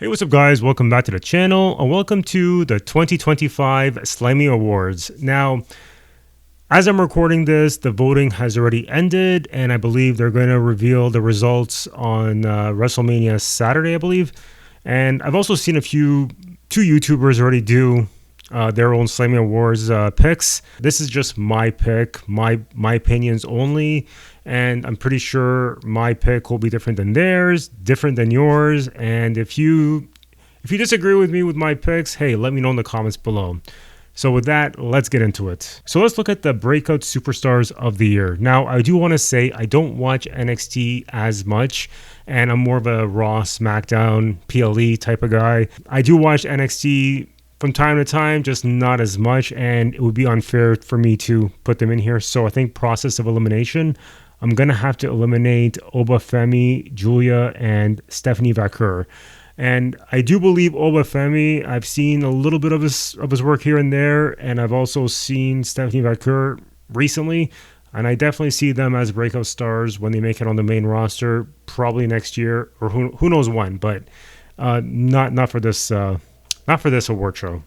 Hey, what's up guys? Welcome back to the channel and welcome to the 2025 Slammy Awards. Now, as I'm recording this, the voting has already ended and I believe they're going to reveal the results on WrestleMania Saturday, I believe. And I've also seen two YouTubers already do their own Slammy Awards picks. This is just my pick, my opinions only, and I'm pretty sure my pick will be different than theirs, different than yours. And if you disagree with me with my picks, hey, let me know in the comments below. So with that, let's get into it. So let's look at the breakout superstars of the year. Now, I do want to say I don't watch NXT as much, and I'm more of a Raw, SmackDown, PLE type of guy. I do watch NXT from time to time, just not as much, and it would be unfair for me to put them in here. So I think process of elimination, I'm going to have to eliminate Obafemi, Julia, and Stephanie Vaquer. And I do believe Obafemi, I've seen a little bit of his work here and there, and I've also seen Stephanie Vaquer recently, and I definitely see them as breakout stars when they make it on the main roster, probably next year, or who knows when, but not for this award show.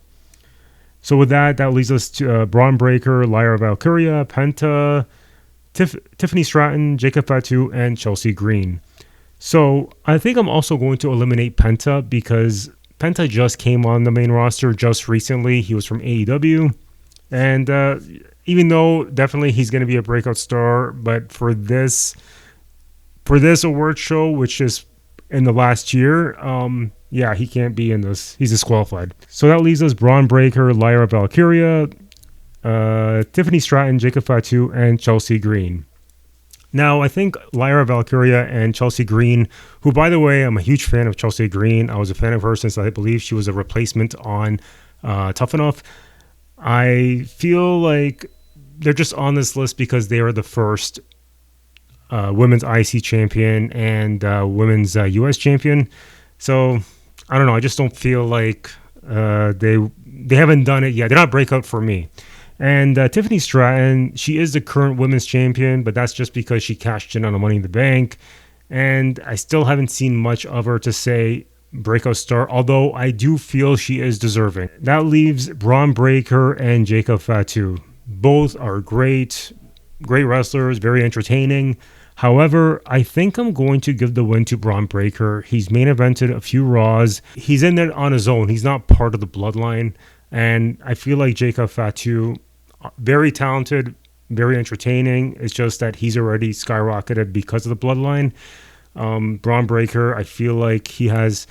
So with that leads us to Braun Breaker, Lyra Valkyria, Penta, Tiffany Stratton, Jacob Fatu, and Chelsea Green. So I think I'm also going to eliminate Penta because Penta just came on the main roster just recently. He was from AEW. And even though definitely he's going to be a breakout star, but for this award show, which is in the last year, yeah, he can't be in this. He's disqualified. So that leaves us Braun Breaker, Lyra Valkyria, Tiffany Stratton, Jacob Fatu, and Chelsea Green. Now, I think Lyra Valkyria and Chelsea Green, who, by the way, I'm a huge fan of Chelsea Green. I was a fan of her since I believe she was a replacement on Tough Enough. I feel like they're just on this list because they are the first women's IC champion and women's US champion. So, I don't know. I just don't feel like they haven't done it yet. They're not breakout for me. And Tiffany Stratton, she is the current women's champion, but that's just because she cashed in on the Money in the Bank. And I still haven't seen much of her to say breakout star, although I do feel she is deserving. That leaves Braun Breaker and Jacob Fatu. Both are great wrestlers, very entertaining. However, I think I'm going to give the win to Braun Breaker. He's main evented a few Raws. He's in there on his own. He's not part of the bloodline. And I feel like Jacob Fatu, very talented, very entertaining. It's just that he's already skyrocketed because of the bloodline. Braun Breaker, I feel like he is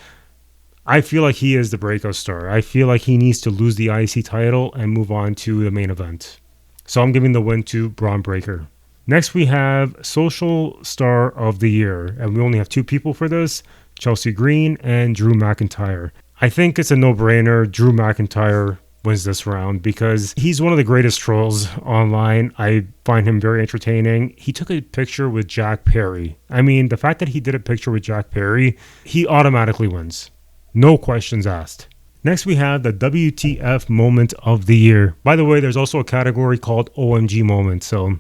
the breakout star. I feel like he needs to lose the IC title and move on to the main event. So I'm giving the win to Braun Breaker. Next, we have Social Star of the Year. And we only have two people for this, Chelsea Green and Drew McIntyre. I think it's a no-brainer. Drew McIntyre wins this round because he's one of the greatest trolls online. I find him very entertaining. He took a picture with Jack Perry. I mean, the fact that he did a picture with Jack Perry, he automatically wins. No questions asked. Next, we have the WTF Moment of the Year. By the way, there's also a category called OMG Moment, so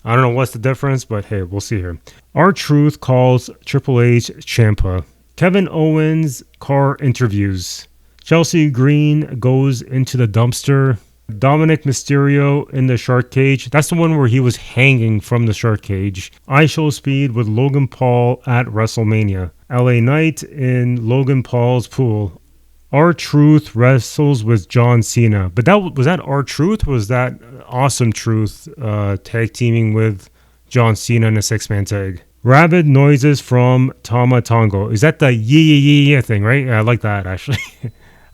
I don't know what's the difference, but hey, we'll see here. R-Truth calls Triple H Ciampa. Kevin Owens car interviews. Chelsea Green goes into the dumpster. Dominic Mysterio in the shark cage. That's the one where he was hanging from the shark cage. I Show Speed with Logan Paul at WrestleMania. LA Knight in Logan Paul's pool. R-Truth wrestles with John Cena. But was that R-Truth? Was that Awesome Truth tag teaming with John Cena in a 6-man tag? Rabid noises from Tama Tongo. Is that the yeah thing, right? Yeah, I like that, actually.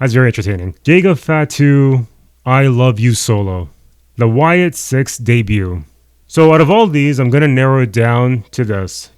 That's very entertaining. Jacob Fatu, I Love You solo. The Wyatt 6 debut. So out of all these, I'm going to narrow it down to this.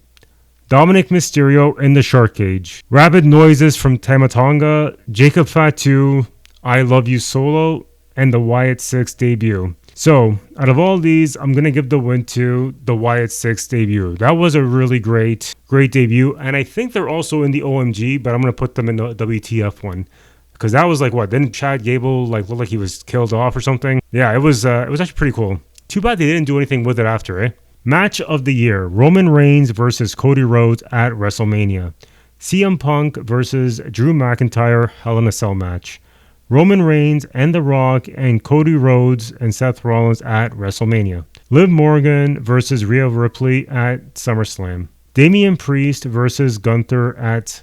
Dominic Mysterio in the shark cage. Rabid noises from Tama Tonga. Jacob Fatu, I Love You solo. And the Wyatt 6 debut. So, out of all these, I'm going to give the win to the Wyatt 6 debut. That was a really great debut. And I think they're also in the OMG, but I'm going to put them in the WTF one. Because that was like, what? Didn't Chad Gable look like he was killed off or something? Yeah, it was actually pretty cool. Too bad they didn't do anything with it after, eh? Match of the year. Roman Reigns versus Cody Rhodes at WrestleMania. CM Punk versus Drew McIntyre Hell in a Cell match. Roman Reigns and The Rock and Cody Rhodes and Seth Rollins at WrestleMania. Liv Morgan versus Rhea Ripley at SummerSlam. Damian Priest versus Gunther at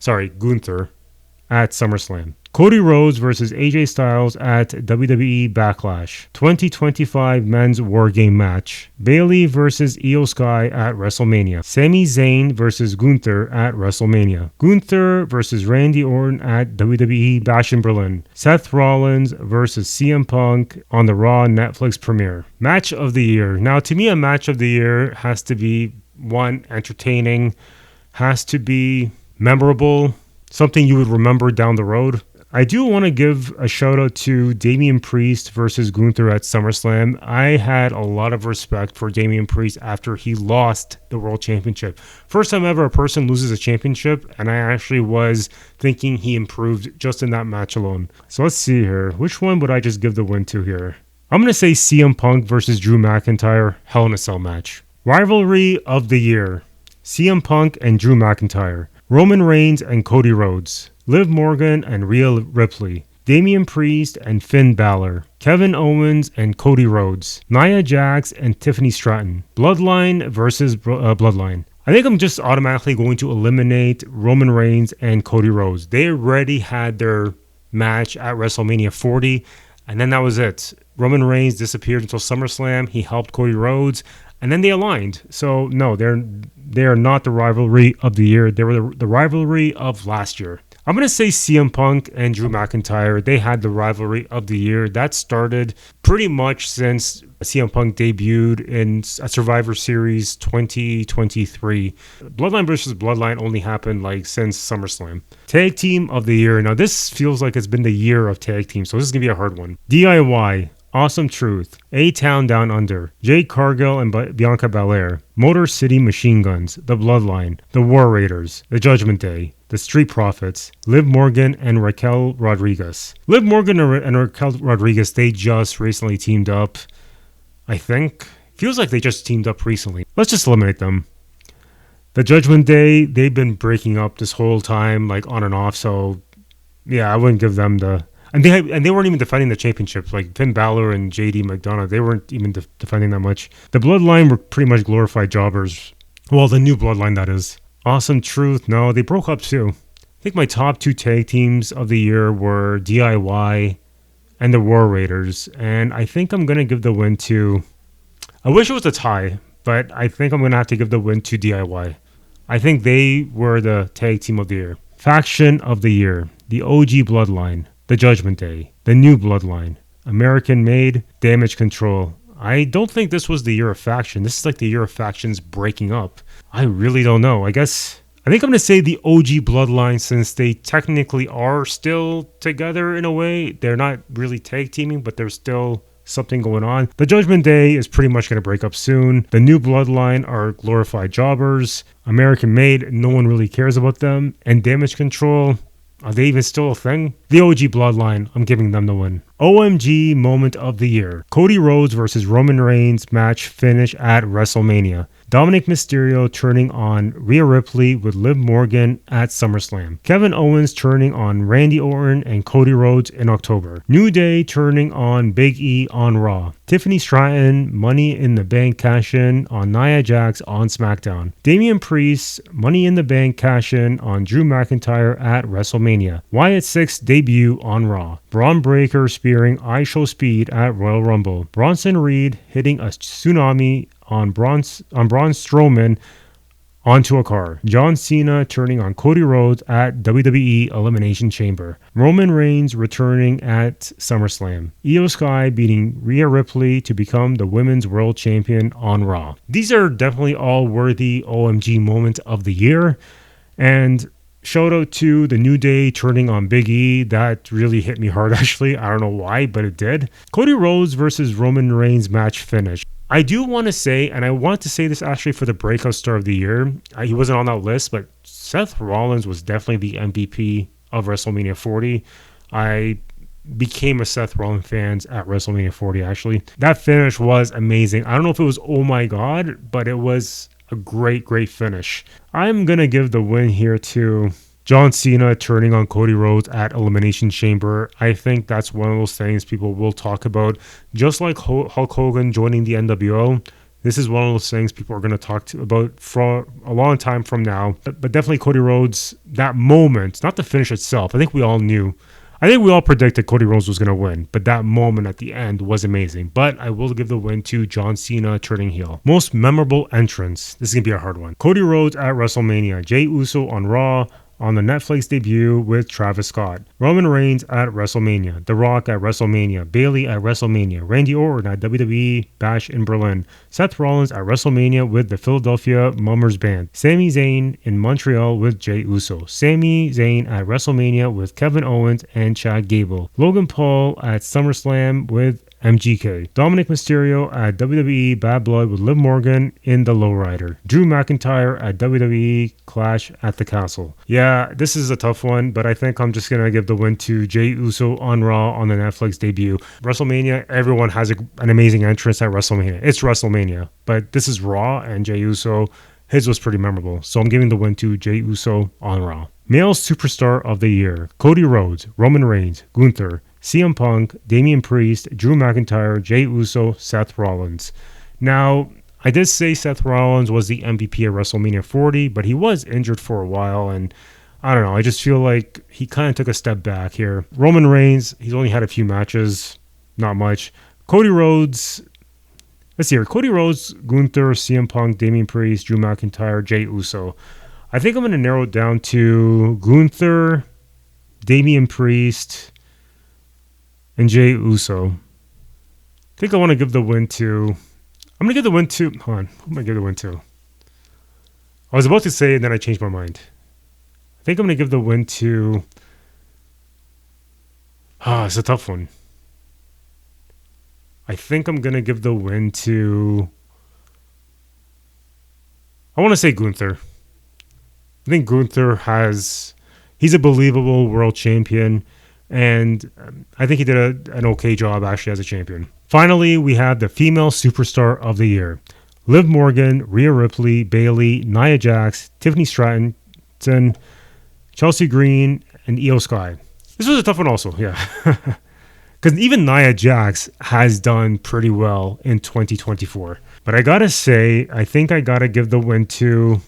SummerSlam. Cody Rhodes versus AJ Styles at WWE Backlash. 2025 Men's War Game match. Bayley versus Io Sky at WrestleMania. Sami Zayn versus Gunther at WrestleMania. Gunther versus Randy Orton at WWE Bash in Berlin. Seth Rollins versus CM Punk on the Raw Netflix premiere. Match of the year. Now, to me, a match of the year has to be one, entertaining, has to be memorable, something you would remember down the road. I do want to give a shout out to Damian Priest versus Gunther at SummerSlam. I had a lot of respect for Damian Priest after he lost the World Championship. First time ever a person loses a championship, and I actually was thinking he improved just in that match alone. So let's see here. Which one would I just give the win to here? I'm going to say CM Punk versus Drew McIntyre Hell in a Cell match. Rivalry of the year. CM Punk and Drew McIntyre. Roman Reigns and Cody Rhodes. Liv Morgan and Rhea Ripley. Damian Priest and Finn Balor. Kevin Owens and Cody Rhodes. Nia Jax and Tiffany Stratton. Bloodline versus Bloodline. I think I'm just automatically going to eliminate Roman Reigns and Cody Rhodes. They already had their match at WrestleMania 40, and then that was it. Roman Reigns disappeared until SummerSlam. He helped Cody Rhodes, and then they aligned. So no, they are not the rivalry of the year. They were the rivalry of last year. I'm going to say CM Punk and Drew McIntyre. They had the rivalry of the year. That started pretty much since CM Punk debuted in a Survivor Series 2023. Bloodline versus Bloodline only happened since SummerSlam. Tag Team of the Year. Now this feels like it's been the year of tag teams, so this is going to be a hard one. DIY. Awesome Truth, A-Town Down Under, Jade Cargill and Bianca Belair, Motor City Machine Guns, The Bloodline, The War Raiders, The Judgment Day, The Street Profits, Liv Morgan and Raquel Rodriguez. Liv Morgan and Raquel Rodriguez, they just recently teamed up, I think. Feels like they just teamed up recently. Let's just eliminate them. The Judgment Day, they've been breaking up this whole time, on and off, so yeah, I wouldn't give them the... And they weren't even defending the championship. Finn Balor and JD McDonough, they weren't even defending that much. The Bloodline were pretty much glorified jobbers. Well, the new Bloodline, that is. Awesome Truth, no, they broke up too. I think my top two tag teams of the year were DIY and the War Raiders. And I think I'm going to give the win to... I wish it was a tie, but I think I'm going to have to give the win to DIY. I think they were the tag team of the year. Faction of the year. The OG Bloodline. The Judgment Day, The New Bloodline, American Made, Damage Control. I don't think this was the year of faction. This is the year of factions breaking up. I really don't know. I think I'm going to say the OG Bloodline, since they technically are still together in a way. They're not really tag teaming, but there's still something going on. The Judgment Day is pretty much going to break up soon. The New Bloodline are glorified jobbers. American Made, no one really cares about them. And Damage Control... Are they even still a thing? The OG Bloodline, I'm giving them the win. OMG Moment of the Year. Cody Rhodes versus Roman Reigns match finish at WrestleMania. Dominic Mysterio turning on Rhea Ripley with Liv Morgan at SummerSlam. Kevin Owens turning on Randy Orton and Cody Rhodes in October. New Day turning on Big E on Raw. Tiffany Stratton Money in the Bank cash-in on Nia Jax on SmackDown. Damian Priest Money in the Bank cash-in on Drew McIntyre at WrestleMania. Wyatt Six debut on Raw. Braun Breaker spearing I Show Speed at Royal Rumble. Bronson Reed hitting a tsunami on Braun Strowman onto a car. John Cena turning on Cody Rhodes at WWE Elimination Chamber. Roman Reigns returning at SummerSlam. Io Sky beating Rhea Ripley to become the Women's World Champion on Raw. These are definitely all worthy OMG moments of the year. And shout out to the New Day turning on Big E. That really hit me hard actually. I don't know why, but it did. Cody Rhodes versus Roman Reigns match finish. I do want to say, and I want to say this actually for the breakout star of the year. He wasn't on that list, but Seth Rollins was definitely the MVP of WrestleMania 40. I became a Seth Rollins fan at WrestleMania 40 actually. That finish was amazing. I don't know if it was oh my god, but it was a great finish. I'm going to give the win here to John Cena turning on Cody Rhodes at Elimination Chamber. I think that's one of those things people will talk about. Just like Hulk Hogan joining the NWO, this is one of those things people are going to talk about for a long time from now. But definitely Cody Rhodes, that moment, not the finish itself. I think we all knew. I think we all predicted Cody Rhodes was going to win, but that moment at the end was amazing. But I will give the win to John Cena turning heel. Most memorable entrance. This is going to be a hard one. Cody Rhodes at WrestleMania. Jey Uso on Raw on the Netflix debut with Travis Scott. Roman Reigns at WrestleMania. The Rock at WrestleMania. Bayley at WrestleMania. Randy Orton at WWE Bash in Berlin. Seth Rollins at WrestleMania with the Philadelphia Mummers Band. Sami Zayn in Montreal with Jey Uso. Sami Zayn at WrestleMania with Kevin Owens and Chad Gable. Logan Paul at SummerSlam with MGK. Dominic Mysterio at WWE Bad Blood with Liv Morgan in the Lowrider. Drew McIntyre at WWE Clash at the Castle. Yeah, this is a tough one, but I think I'm just going to give the win to Jey Uso on Raw on the Netflix debut. WrestleMania, everyone has an amazing entrance at WrestleMania. It's WrestleMania, but this is Raw, and Jey Uso, his was pretty memorable. So I'm giving the win to Jey Uso on Raw. Male Superstar of the Year. Cody Rhodes, Roman Reigns, Gunther, CM Punk, Damian Priest, Drew McIntyre, Jey Uso, Seth Rollins. Now, I did say Seth Rollins was the MVP at WrestleMania 40, but he was injured for a while, and I don't know. I just feel like he kind of took a step back here. Roman Reigns, he's only had a few matches, not much. Cody Rhodes, let's see here. Cody Rhodes, Gunther, CM Punk, Damian Priest, Drew McIntyre, Jey Uso. I think I'm going to narrow it down to Gunther, Damian Priest, and Jey Uso. I think I want to give the win to... I'm going to give the win to... Hold on. Who am I going to give the win to? I was about to say it, and then I changed my mind. I think I'm going to give the win to... it's a tough one. I think I'm going to give the win to... I want to say Gunther. I think Gunther has... He's a believable world champion. And I think he did an okay job actually as a champion. Finally, we have the Female Superstar of the Year. Liv Morgan, Rhea Ripley, Bayley, Nia Jax, Tiffany Stratton, Chelsea Green, and Io Sky. This was a tough one also, yeah. Because even Nia Jax has done pretty well in 2024. But I gotta say, I think I gotta give the win to...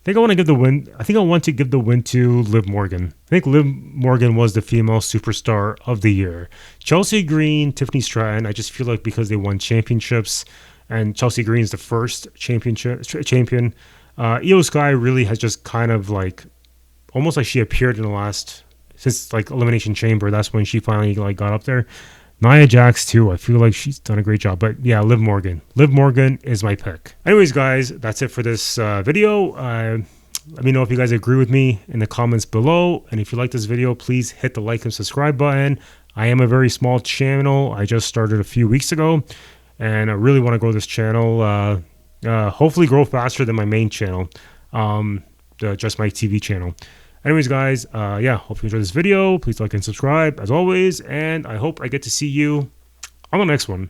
I think I want to give the win to Liv Morgan. I think Liv Morgan was the Female Superstar of the Year. Chelsea Green, Tiffany Stratton, I just feel like because they won championships, and Chelsea Green is the first champion. Io Sky really has just kind of like, almost like she appeared in the last, since like Elimination Chamber, that's when she finally like got up there. Nia Jax too, I feel like she's done a great job. But yeah, Liv Morgan. Liv Morgan is my pick. Anyways, guys, that's it for this video. Let me know if you guys agree with me in the comments below. And if you like this video, please hit the like and subscribe button. I am a very small channel. I just started a few weeks ago. And I really want to grow this channel. Hopefully grow faster than my main channel. The Just Mike TV channel. Anyways, guys, hope you enjoyed this video. Please like and subscribe, as always, and I hope I get to see you on the next one.